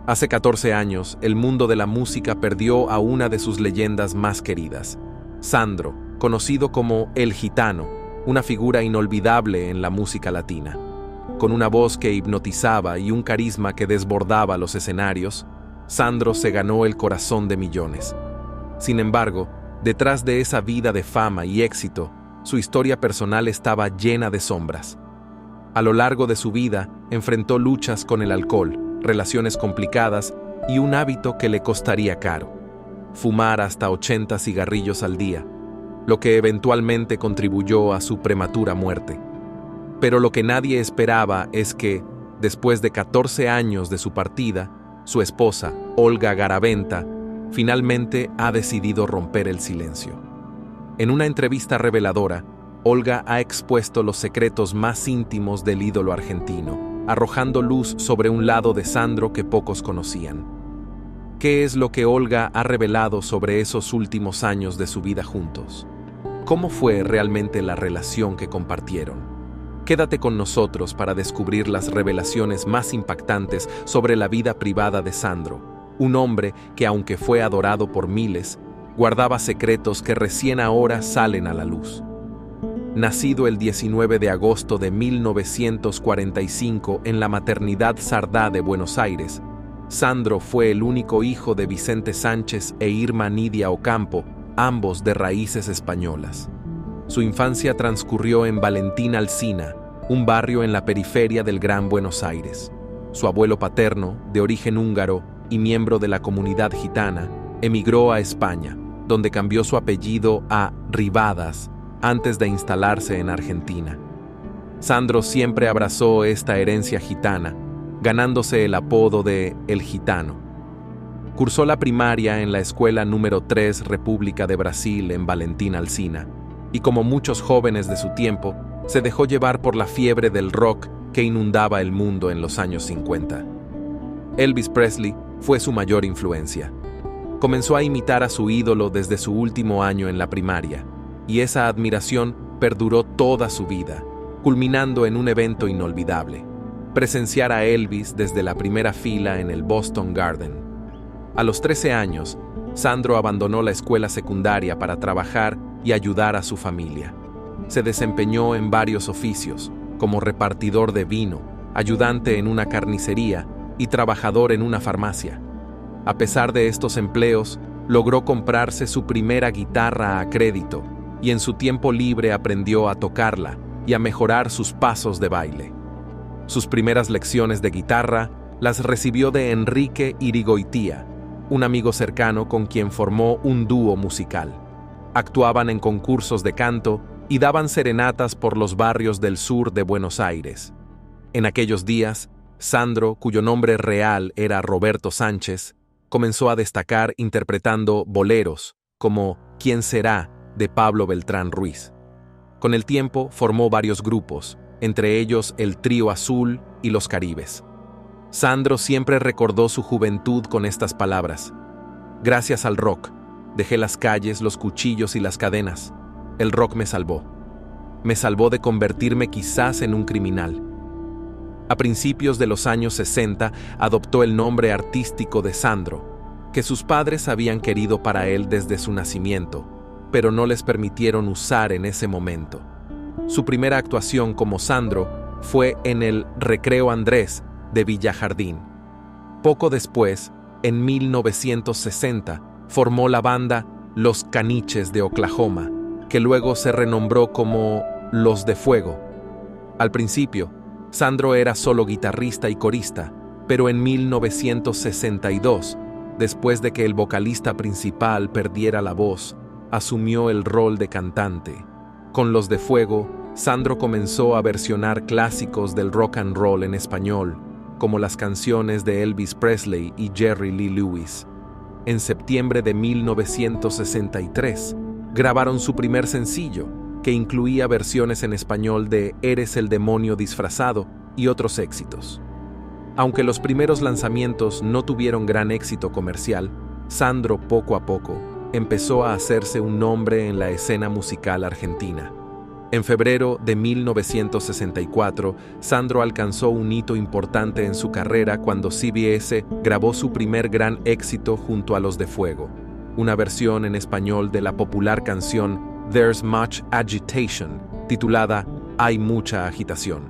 Hace 14 años, el mundo de la música perdió a una de sus leyendas más queridas, Sandro, conocido como El Gitano, una figura inolvidable en la música latina. Con una voz que hipnotizaba y un carisma que desbordaba los escenarios, Sandro se ganó el corazón de millones. Sin embargo, detrás de esa vida de fama y éxito, su historia personal estaba llena de sombras. A lo largo de su vida, enfrentó luchas con el alcohol, relaciones complicadas y un hábito que le costaría caro: fumar hasta 80 cigarrillos al día, lo que eventualmente contribuyó a su prematura muerte. Pero lo que nadie esperaba es que, después de 14 años de su partida, su esposa, Olga Garaventa, finalmente ha decidido romper el silencio. En una entrevista reveladora, Olga ha expuesto los secretos más íntimos del ídolo argentino, arrojando luz sobre un lado de Sandro que pocos conocían. ¿Qué es lo que Olga ha revelado sobre esos últimos años de su vida juntos? ¿Cómo fue realmente la relación que compartieron? Quédate con nosotros para descubrir las revelaciones más impactantes sobre la vida privada de Sandro, un hombre que, aunque fue adorado por miles, guardaba secretos que recién ahora salen a la luz. Nacido el 19 de agosto de 1945 en la maternidad Sardá de Buenos Aires, Sandro fue el único hijo de Vicente Sánchez e Irma Nidia Ocampo, ambos de raíces españolas. Su infancia transcurrió en Valentín Alsina, un barrio en la periferia del Gran Buenos Aires. Su abuelo paterno, de origen húngaro y miembro de la comunidad gitana, emigró a España, donde cambió su apellido a Rivadas antes de instalarse en Argentina. Sandro siempre abrazó esta herencia gitana, ganándose el apodo de El Gitano. Cursó la primaria en la escuela número 3 República de Brasil en Valentín Alsina, y como muchos jóvenes de su tiempo, se dejó llevar por la fiebre del rock que inundaba el mundo en los años 50. Elvis Presley fue su mayor influencia. Comenzó a imitar a su ídolo desde su último año en la primaria, y esa admiración perduró toda su vida, culminando en un evento inolvidable: presenciar a Elvis desde la primera fila en el Boston Garden. A los 13 años, Sandro abandonó la escuela secundaria para trabajar y ayudar a su familia. Se desempeñó en varios oficios, como repartidor de vino, ayudante en una carnicería y trabajador en una farmacia. A pesar de estos empleos, logró comprarse su primera guitarra a crédito y en su tiempo libre aprendió a tocarla y a mejorar sus pasos de baile. Sus primeras lecciones de guitarra las recibió de Enrique Irigoitía, un amigo cercano con quien formó un dúo musical. Actuaban en concursos de canto y daban serenatas por los barrios del sur de Buenos Aires. En aquellos días, Sandro, cuyo nombre real era Roberto Sánchez, comenzó a destacar interpretando boleros como ¿Quién será?, de Pablo Beltrán Ruiz. Con el tiempo formó varios grupos, entre ellos el Trío Azul y Los Caribes. Sandro siempre recordó su juventud con estas palabras: gracias al rock, dejé las calles, los cuchillos y las cadenas. El rock me salvó. Me salvó de convertirme quizás en un criminal. A principios de los años 60 adoptó el nombre artístico de Sandro, que sus padres habían querido para él desde su nacimiento, pero no les permitieron usar en ese momento. Su primera actuación como Sandro fue en el Recreo Andrés de Villa Jardín. Poco después, en 1960, formó la banda Los Caniches de Oklahoma, que luego se renombró como Los de Fuego. Al principio, Sandro era solo guitarrista y corista, pero en 1962, después de que el vocalista principal perdiera la voz, asumió el rol de cantante. Con Los de Fuego, Sandro comenzó a versionar clásicos del rock and roll en español, como las canciones de Elvis Presley y Jerry Lee Lewis. En septiembre de 1963, grabaron su primer sencillo, que incluía versiones en español de Eres el demonio disfrazado y otros éxitos. Aunque los primeros lanzamientos no tuvieron gran éxito comercial, Sandro poco a poco empezó a hacerse un nombre en la escena musical argentina. En febrero de 1964, Sandro alcanzó un hito importante en su carrera cuando CBS grabó su primer gran éxito junto a Los de Fuego, una versión en español de la popular canción There's Much Agitation, titulada Hay mucha agitación.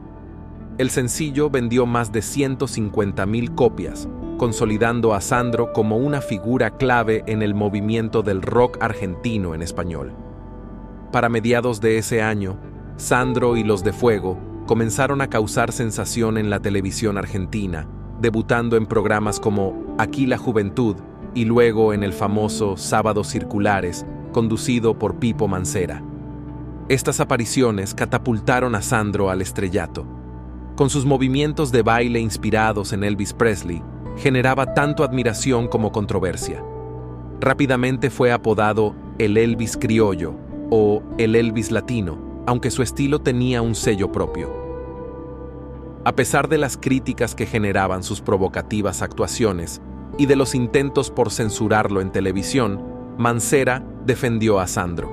El sencillo vendió más de 150,000 copias, consolidando a Sandro como una figura clave en el movimiento del rock argentino en español. Para mediados de ese año, Sandro y Los de Fuego comenzaron a causar sensación en la televisión argentina, debutando en programas como Aquí la Juventud y luego en el famoso Sábados Circulares, conducido por Pipo Mancera. Estas apariciones catapultaron a Sandro al estrellato. Con sus movimientos de baile inspirados en Elvis Presley, generaba tanto admiración como controversia. Rápidamente fue apodado el Elvis criollo o el Elvis latino, aunque su estilo tenía un sello propio. A pesar de las críticas que generaban sus provocativas actuaciones y de los intentos por censurarlo en televisión, Mancera defendió a Sandro.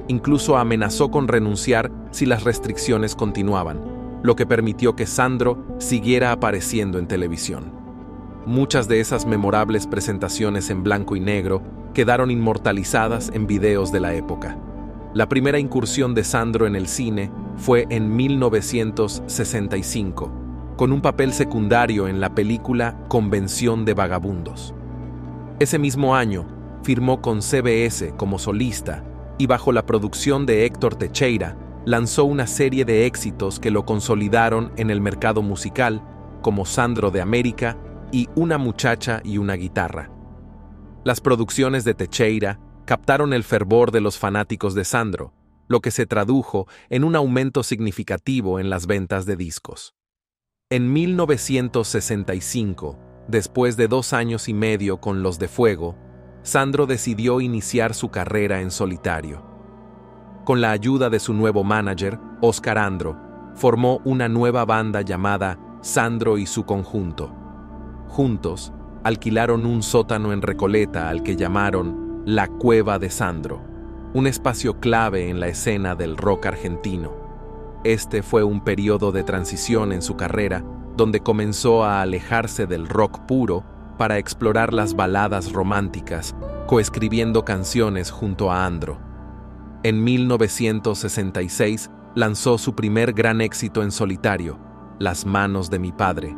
Incluso amenazó con renunciar si las restricciones continuaban, lo que permitió que Sandro siguiera apareciendo en televisión. Muchas de esas memorables presentaciones en blanco y negro quedaron inmortalizadas en videos de la época. La primera incursión de Sandro en el cine fue en 1965, con un papel secundario en la película Convención de Vagabundos. Ese mismo año, firmó con CBS como solista y bajo la producción de Héctor Techera, lanzó una serie de éxitos que lo consolidaron en el mercado musical, como Sandro de América y Una muchacha y una guitarra. Las producciones de Techera captaron el fervor de los fanáticos de Sandro, lo que se tradujo en un aumento significativo en las ventas de discos. En 1965, después de 2 años y medio con Los de Fuego, Sandro decidió iniciar su carrera en solitario. Con la ayuda de su nuevo manager, Óscar Andro, formó una nueva banda llamada Sandro y su Conjunto. Juntos, alquilaron un sótano en Recoleta al que llamaron La Cueva de Sandro, un espacio clave en la escena del rock argentino. Este fue un periodo de transición en su carrera, donde comenzó a alejarse del rock puro para explorar las baladas románticas, coescribiendo canciones junto a Andro. En 1966 lanzó su primer gran éxito en solitario, Las manos de mi padre,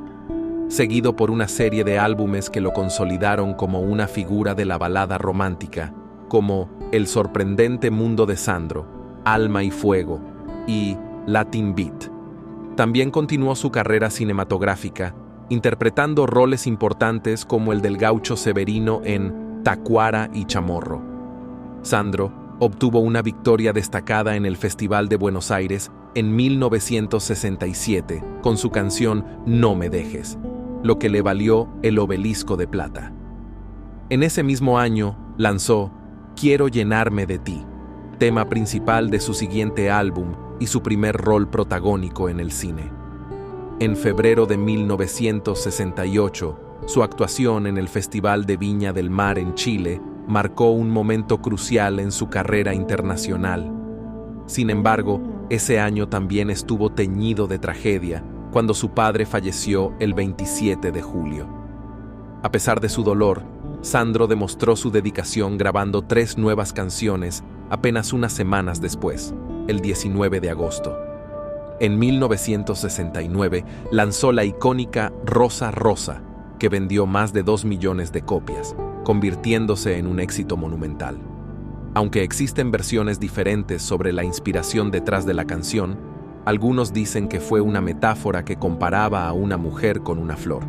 seguido por una serie de álbumes que lo consolidaron como una figura de la balada romántica, como El sorprendente mundo de Sandro, Alma y fuego y Latin Beat. También continuó su carrera cinematográfica, interpretando roles importantes como el del gaucho Severino en Tacuara y Chamorro. Sandro obtuvo una victoria destacada en el Festival de Buenos Aires en 1967 con su canción No me dejes, lo que le valió el Obelisco de Plata. En ese mismo año lanzó Quiero llenarme de ti, tema principal de su siguiente álbum y su primer rol protagónico en el cine. En febrero de 1968, su actuación en el Festival de Viña del Mar en Chile marcó un momento crucial en su carrera internacional. Sin embargo, ese año también estuvo teñido de tragedia cuando su padre falleció el 27 de julio. A pesar de su dolor, Sandro demostró su dedicación grabando 3 nuevas canciones apenas unas semanas después, el 19 de agosto. En 1969 lanzó la icónica Rosa Rosa, que vendió más de 2 millones de copias, convirtiéndose en un éxito monumental. Aunque existen versiones diferentes sobre la inspiración detrás de la canción, algunos dicen que fue una metáfora que comparaba a una mujer con una flor,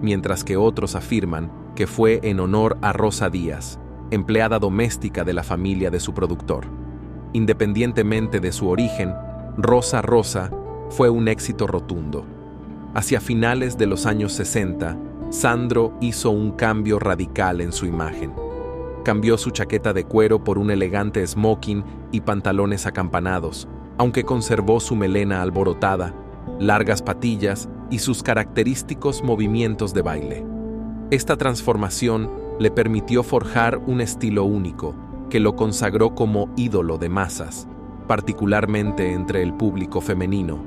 mientras que otros afirman que fue en honor a Rosa Díaz, empleada doméstica de la familia de su productor. Independientemente de su origen, Rosa Rosa fue un éxito rotundo. Hacia finales de los años 60, Sandro hizo un cambio radical en su imagen. Cambió su chaqueta de cuero por un elegante smoking y pantalones acampanados, aunque conservó su melena alborotada, largas patillas y sus característicos movimientos de baile. Esta transformación le permitió forjar un estilo único, que lo consagró como ídolo de masas. particularmente entre el público femenino.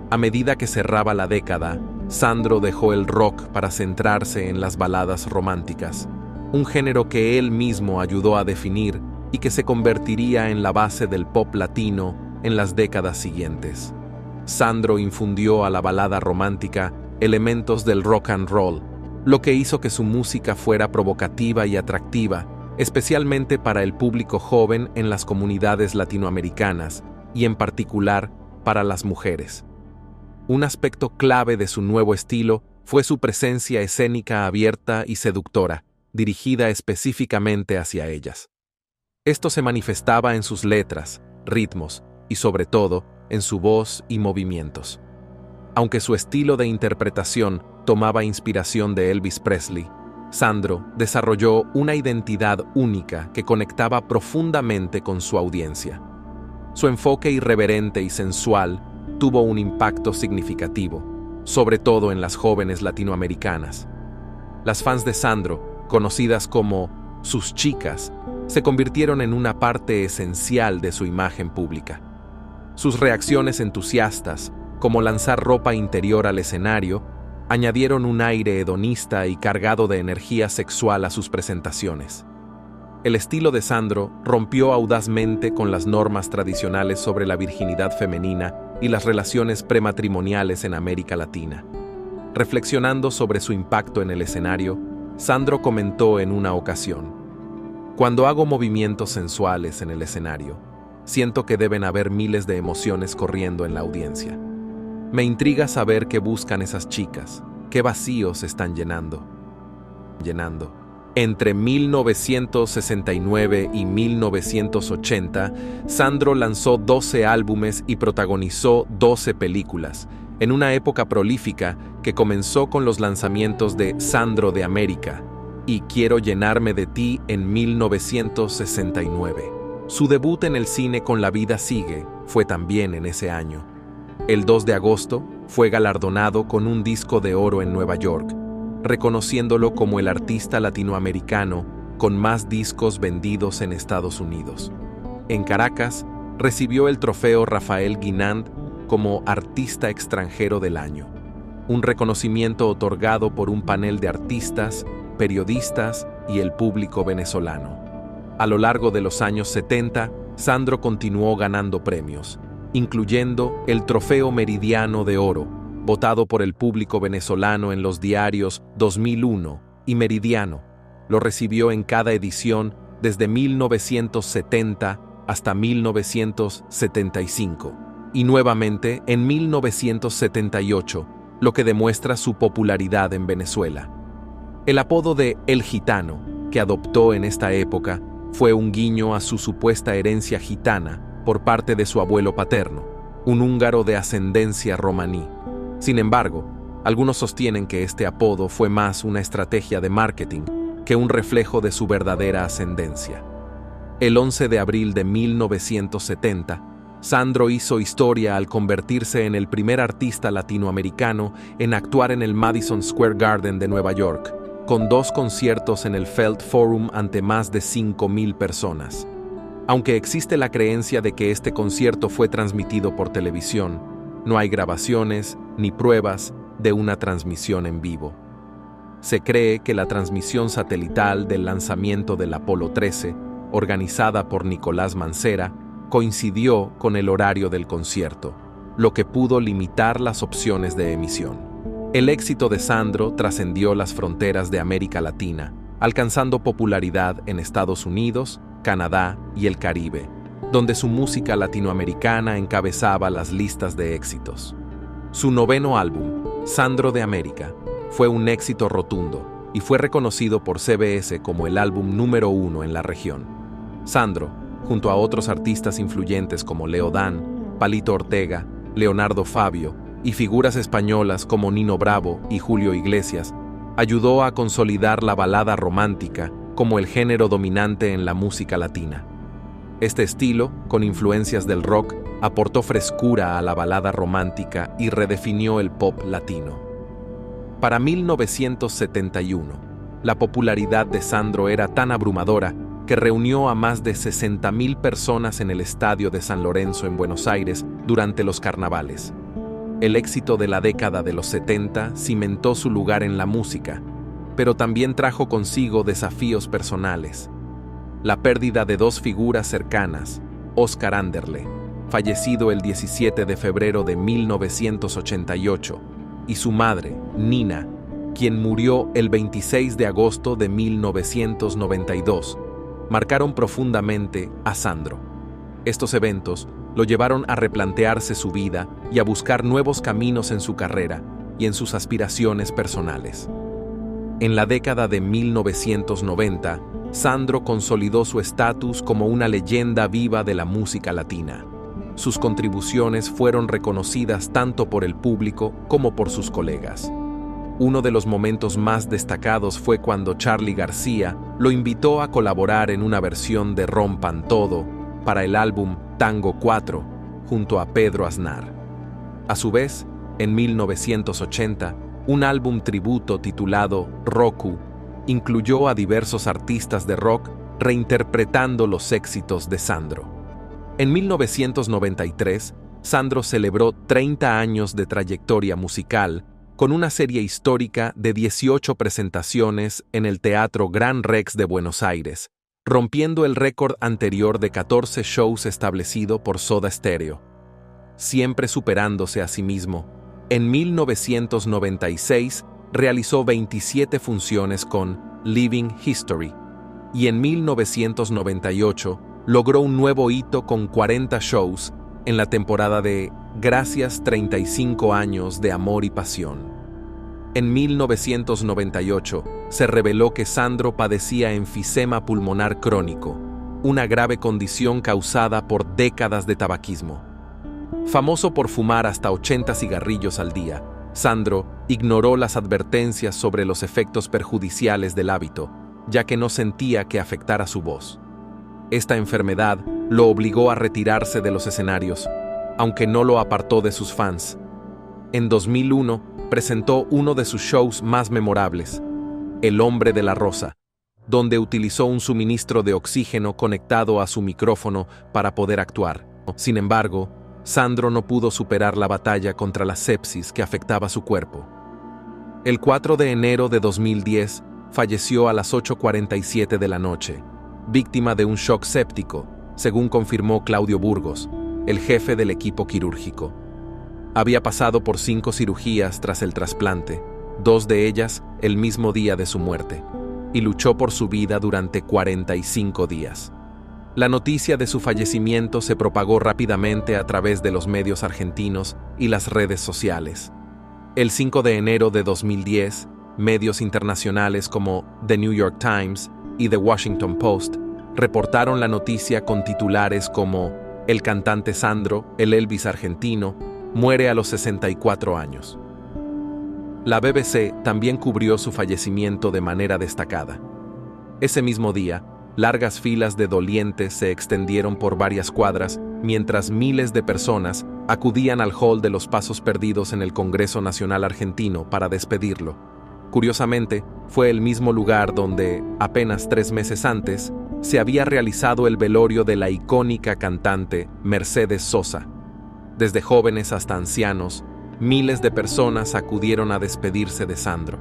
A medida que cerraba la década, Sandro dejó el rock para centrarse en las baladas románticas, un género que él mismo ayudó a definir y que se convertiría en la base del pop latino en las décadas siguientes. Sandro infundió a la balada romántica elementos del rock and roll, lo que hizo que su música fuera provocativa y atractiva, especialmente para el público joven en las comunidades latinoamericanas y en particular para las mujeres. Un aspecto clave de su nuevo estilo fue su presencia escénica abierta y seductora, dirigida específicamente hacia ellas. Esto se manifestaba en sus letras, ritmos y, sobre todo, en su voz y movimientos. Aunque su estilo de interpretación tomaba inspiración de Elvis Presley, Sandro desarrolló una identidad única que conectaba profundamente con su audiencia. Su enfoque irreverente y sensual tuvo un impacto significativo, sobre todo en las jóvenes latinoamericanas. Las fans de Sandro, conocidas como sus chicas, se convirtieron en una parte esencial de su imagen pública. Sus reacciones entusiastas, como lanzar ropa interior al escenario, añadieron un aire hedonista y cargado de energía sexual a sus presentaciones. El estilo de Sandro rompió audazmente con las normas tradicionales sobre la virginidad femenina y las relaciones prematrimoniales en América Latina. Reflexionando sobre su impacto en el escenario, Sandro comentó en una ocasión: "Cuando hago movimientos sensuales en el escenario, siento que deben haber miles de emociones corriendo en la audiencia. Me intriga saber qué buscan esas chicas, qué vacíos están llenando. Entre 1969 y 1980, Sandro lanzó 12 álbumes y protagonizó 12 películas, en una época prolífica que comenzó con los lanzamientos de Sandro de América y Quiero llenarme de ti en 1969. Su debut en el cine con La vida sigue fue también en ese año. El 2 de agosto fue galardonado con un disco de oro en Nueva York, reconociéndolo como el artista latinoamericano con más discos vendidos en Estados Unidos. En Caracas, recibió el trofeo Rafael Guinand como Artista Extranjero del Año, un reconocimiento otorgado por un panel de artistas, periodistas y el público venezolano. A lo largo de los años 70, Sandro continuó ganando premios, incluyendo el Trofeo Meridiano de Oro, votado por el público venezolano en los diarios 2001 y Meridiano. Lo recibió en cada edición desde 1970 hasta 1975, y nuevamente en 1978, lo que demuestra su popularidad en Venezuela. El apodo de El Gitano, que adoptó en esta época, fue un guiño a su supuesta herencia gitana por parte de su abuelo paterno, un húngaro de ascendencia romaní. Sin embargo, algunos sostienen que este apodo fue más una estrategia de marketing que un reflejo de su verdadera ascendencia. El 11 de abril de 1970, Sandro hizo historia al convertirse en el primer artista latinoamericano en actuar en el Madison Square Garden de Nueva York, con 2 conciertos en el Felt Forum ante más de 5,000 personas. Aunque existe la creencia de que este concierto fue transmitido por televisión, no hay grabaciones ni pruebas de una transmisión en vivo. Se cree que la transmisión satelital del lanzamiento del Apolo 13, organizada por Nicolás Mancera, coincidió con el horario del concierto, lo que pudo limitar las opciones de emisión. El éxito de Sandro trascendió las fronteras de América Latina, alcanzando popularidad en Estados Unidos, Canadá y el Caribe, donde su música latinoamericana encabezaba las listas de éxitos. Su 9º álbum, Sandro de América, fue un éxito rotundo y fue reconocido por CBS como el álbum número 1 en la región. Sandro, junto a otros artistas influyentes como Leo Dan, Palito Ortega, Leonardo Fabio y figuras españolas como Nino Bravo y Julio Iglesias, ayudó a consolidar la balada romántica como el género dominante en la música latina. Este estilo, con influencias del rock, aportó frescura a la balada romántica y redefinió el pop latino. Para 1971, la popularidad de Sandro era tan abrumadora que reunió a más de 60.000 personas en el Estadio de San Lorenzo en Buenos Aires durante los carnavales. El éxito de la década de los 70 cimentó su lugar en la música, pero también trajo consigo desafíos personales. La pérdida de dos figuras cercanas, Oscar Anderle, fallecido el 17 de febrero de 1988, y su madre, Nina, quien murió el 26 de agosto de 1992, marcaron profundamente a Sandro. Estos eventos lo llevaron a replantearse su vida y a buscar nuevos caminos en su carrera y en sus aspiraciones personales. En la década de 1990, Sandro consolidó su estatus como una leyenda viva de la música latina. Sus contribuciones fueron reconocidas tanto por el público como por sus colegas. Uno de los momentos más destacados fue cuando Charly García lo invitó a colaborar en una versión de Rompan Todo para el álbum Tango 4 junto a Pedro Aznar. A su vez, en 1980, un álbum tributo titulado Roku incluyó a diversos artistas de rock reinterpretando los éxitos de Sandro. En 1993, Sandro celebró 30 años de trayectoria musical con una serie histórica de 18 presentaciones en el Teatro Gran Rex de Buenos Aires, rompiendo el récord anterior de 14 shows establecido por Soda Stereo. Siempre superándose a sí mismo, en 1996 realizó 27 funciones con Living History y en 1998 logró un nuevo hito con 40 shows en la temporada de Gracias 35 años de amor y pasión. En 1998 se reveló que Sandro padecía enfisema pulmonar crónico, una grave condición causada por décadas de tabaquismo. Famoso por fumar hasta 80 cigarrillos al día, Sandro ignoró las advertencias sobre los efectos perjudiciales del hábito, ya que no sentía que afectara su voz. Esta enfermedad lo obligó a retirarse de los escenarios, aunque no lo apartó de sus fans. En 2001 presentó uno de sus shows más memorables, El Hombre de la Rosa, donde utilizó un suministro de oxígeno conectado a su micrófono para poder actuar. Sin embargo, Sandro no pudo superar la batalla contra la sepsis que afectaba su cuerpo. El 4 de enero de 2010 falleció a las 8:47 de la noche, víctima de un shock séptico, según confirmó Claudio Burgos, el jefe del equipo quirúrgico. Había pasado por 5 cirugías tras el trasplante, 2 de ellas el mismo día de su muerte, y luchó por su vida durante 45 días. La noticia de su fallecimiento se propagó rápidamente a través de los medios argentinos y las redes sociales. El 5 de enero de 2010, medios internacionales como The New York Times y The Washington Post reportaron la noticia con titulares como El cantante Sandro, el Elvis argentino, muere a los 64 años. La BBC también cubrió su fallecimiento de manera destacada. Ese mismo día, largas filas de dolientes se extendieron por varias cuadras mientras miles de personas acudían al hall de los Pasos Perdidos en el Congreso Nacional Argentino para despedirlo. Curiosamente, fue el mismo lugar donde, apenas 3 meses antes, se había realizado el velorio de la icónica cantante Mercedes Sosa. Desde jóvenes hasta ancianos, miles de personas acudieron a despedirse de Sandro.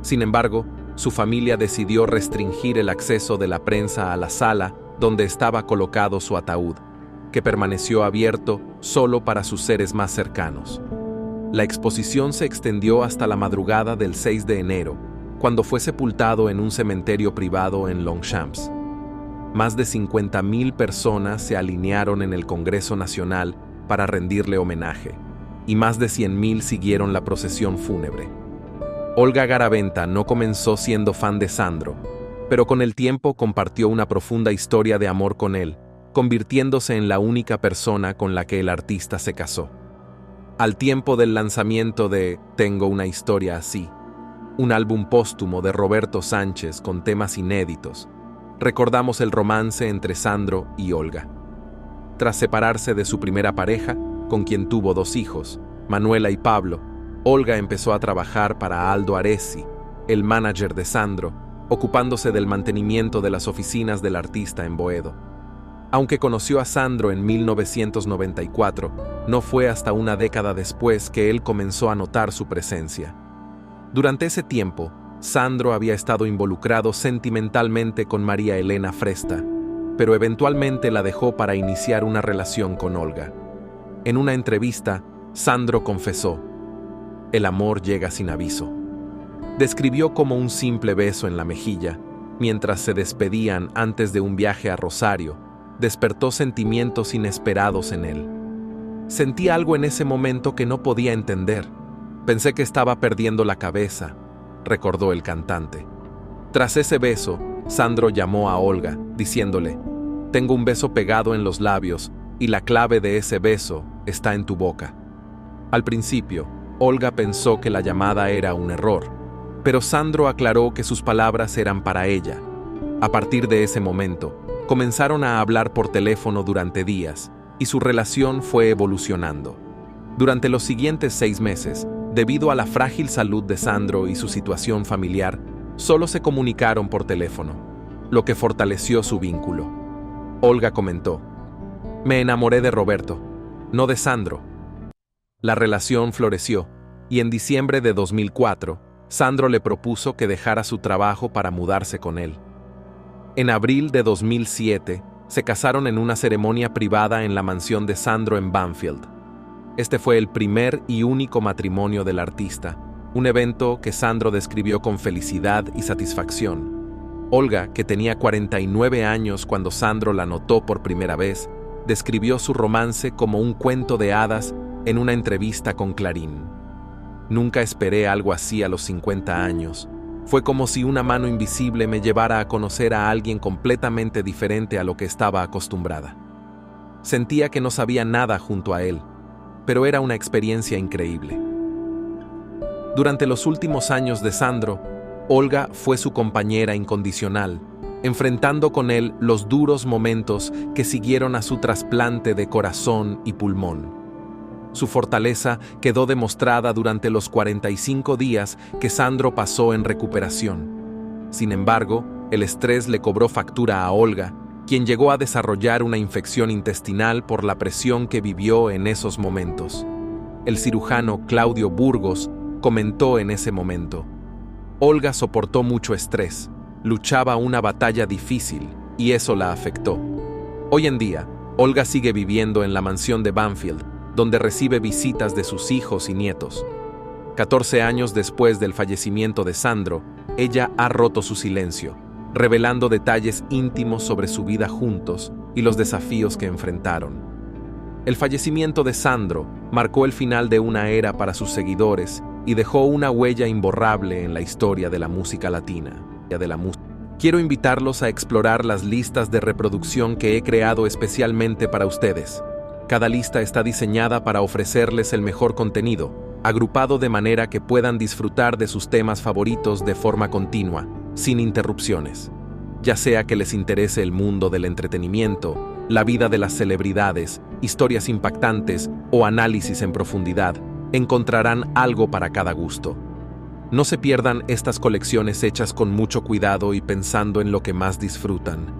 Sin embargo, su familia decidió restringir el acceso de la prensa a la sala donde estaba colocado su ataúd, que permaneció abierto solo para sus seres más cercanos. La exposición se extendió hasta la madrugada del 6 de enero, cuando fue sepultado en un cementerio privado en Longchamps. Más de 50.000 personas se alinearon en el Congreso Nacional para rendirle homenaje, y más de 100.000 siguieron la procesión fúnebre. Olga Garaventa no comenzó siendo fan de Sandro, pero con el tiempo compartió una profunda historia de amor con él, convirtiéndose en la única persona con la que el artista se casó. Al tiempo del lanzamiento de Tengo una historia así, un álbum póstumo de Roberto Sánchez con temas inéditos, recordamos el romance entre Sandro y Olga. Tras separarse de su primera pareja, con quien tuvo 2 hijos, Manuela y Pablo, Olga empezó a trabajar para Aldo Aresi, el manager de Sandro, ocupándose del mantenimiento de las oficinas del artista en Boedo. Aunque conoció a Sandro en 1994, no fue hasta una década después que él comenzó a notar su presencia. Durante ese tiempo, Sandro había estado involucrado sentimentalmente con María Elena Fresta, pero eventualmente la dejó para iniciar una relación con Olga. En una entrevista, Sandro confesó: "El amor llega sin aviso". Describió como un simple beso en la mejilla, mientras se despedían antes de un viaje a Rosario, despertó sentimientos inesperados en él. Sentí algo en ese momento que no podía entender. Pensé que estaba perdiendo la cabeza, recordó el cantante. Tras ese beso, Sandro llamó a Olga, diciéndole: "Tengo un beso pegado en los labios y la clave de ese beso está en tu boca". Al principio, Olga pensó que la llamada era un error, pero Sandro aclaró que sus palabras eran para ella. A partir de ese momento, comenzaron a hablar por teléfono durante días y su relación fue evolucionando. Durante los siguientes 6 meses, debido a la frágil salud de Sandro y su situación familiar, solo se comunicaron por teléfono, lo que fortaleció su vínculo. Olga comentó: "Me enamoré de Roberto, no de Sandro". La relación floreció y en diciembre de 2004, Sandro le propuso que dejara su trabajo para mudarse con él. En abril de 2007, se casaron en una ceremonia privada en la mansión de Sandro en Banfield. Este fue el primer y único matrimonio del artista, un evento que Sandro describió con felicidad y satisfacción. Olga, que tenía 49 años cuando Sandro la notó por primera vez, describió su romance como un cuento de hadas en una entrevista con Clarín. "Nunca esperé algo así a los 50 años. Fue como si una mano invisible me llevara a conocer a alguien completamente diferente a lo que estaba acostumbrada. Sentía que no sabía nada junto a él, pero era una experiencia increíble". Durante los últimos años de Sandro, Olga fue su compañera incondicional, enfrentando con él los duros momentos que siguieron a su trasplante de corazón y pulmón. Su fortaleza quedó demostrada durante los 45 días que Sandro pasó en recuperación. Sin embargo, el estrés le cobró factura a Olga, quien llegó a desarrollar una infección intestinal por la presión que vivió en esos momentos. El cirujano Claudio Burgos comentó en ese momento: "Olga soportó mucho estrés, luchaba una batalla difícil y eso la afectó". Hoy en día, Olga sigue viviendo en la mansión de Banfield, donde recibe visitas de sus hijos y nietos. 14 años después del fallecimiento de Sandro, ella ha roto su silencio, revelando detalles íntimos sobre su vida juntos y los desafíos que enfrentaron. El fallecimiento de Sandro marcó el final de una era para sus seguidores y dejó una huella imborrable en la historia de la música latina. Quiero invitarlos a explorar las listas de reproducción que he creado especialmente para ustedes. Cada lista está diseñada para ofrecerles el mejor contenido, agrupado de manera que puedan disfrutar de sus temas favoritos de forma continua, sin interrupciones. Ya sea que les interese el mundo del entretenimiento, la vida de las celebridades, historias impactantes o análisis en profundidad, encontrarán algo para cada gusto. No se pierdan estas colecciones hechas con mucho cuidado y pensando en lo que más disfrutan.